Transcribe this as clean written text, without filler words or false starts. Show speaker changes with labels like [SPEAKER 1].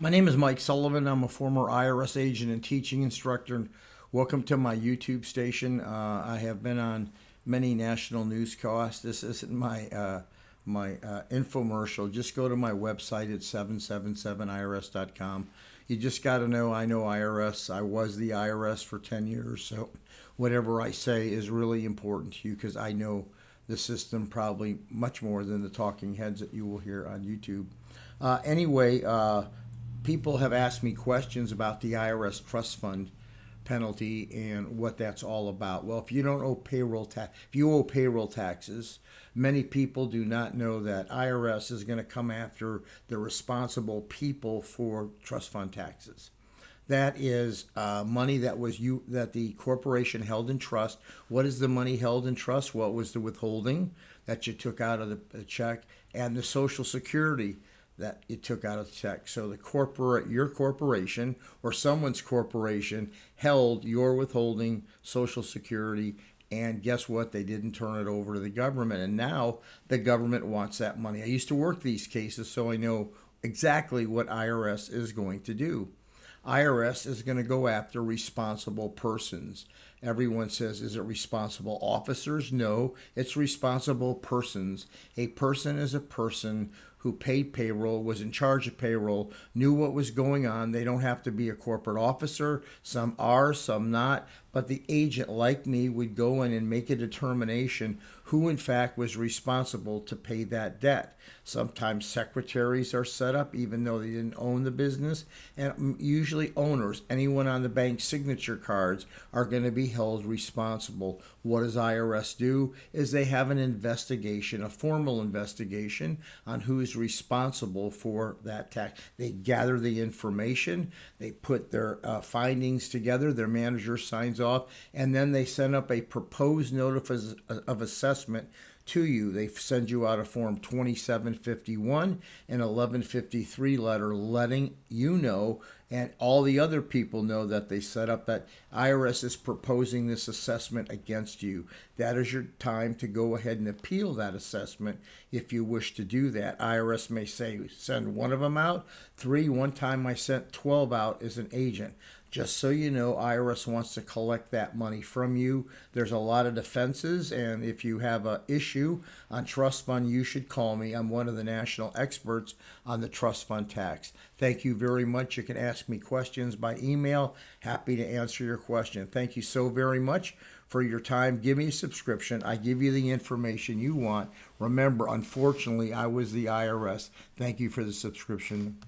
[SPEAKER 1] My name is Mike Sullivan. I'm a former IRS agent and teaching instructor. Welcome to my YouTube station. I have been on many national newscasts. This isn't my infomercial. Just go to my website at 777irs.com. You just got to know I know IRS. I was the IRS for 10 years, so whatever I say is really important to you because I know the system probably much more than the talking heads that you will hear on YouTube. Anyway, people have asked me questions about the IRS Trust Fund Penalty and what that's all about. Well, if you don't owe payroll tax, if you owe payroll taxes, many people do not know that IRS is going to come after the responsible people for trust fund taxes. That is money that the corporation held in trust. What is the money held in trust? Well, it was the withholding that you took out of the check and the Social Security that you took out of the check. So your corporation or someone's corporation held your withholding, Social Security, and guess what? They didn't turn it over to the government, and now the government wants that money. I used to work these cases, so I know exactly what IRS is going to do. IRS is going to go after responsible persons. Everyone says, is it responsible officers? No, it's responsible persons. A person is a person who paid payroll, was in charge of payroll, knew what was going on. They don't have to be a corporate officer. Some are, some not. But the agent, like me, would go in and make a determination who, in fact, was responsible to pay that debt. Sometimes secretaries are set up, even though they didn't own the business. And usually owners, anyone on the bank signature cards, are going to be held responsible. What does IRS do? Is they have an investigation, a formal investigation on who's responsible for that tax. They gather the information, they put their findings together, their manager signs off, and then they send up a proposed notice of assessment to you. They send you out a form 2751 and 1153 letter letting you know and all the other people know that they set up that IRS is proposing this assessment against you. That is your time to go ahead and appeal that assessment if you wish to do that. IRS may say send one of them out. One time I sent 12 out as an agent. Just so you know, IRS wants to collect that money from you. There's a lot of defenses, and if you have an issue on trust fund, you should call me. I'm one of the national experts on the trust fund tax. Thank you very much. You can ask me questions by email. Happy to answer your question. Thank you so very much for your time. Give me a subscription. I give you the information you want. Remember, unfortunately, I was the IRS. Thank you for the subscription.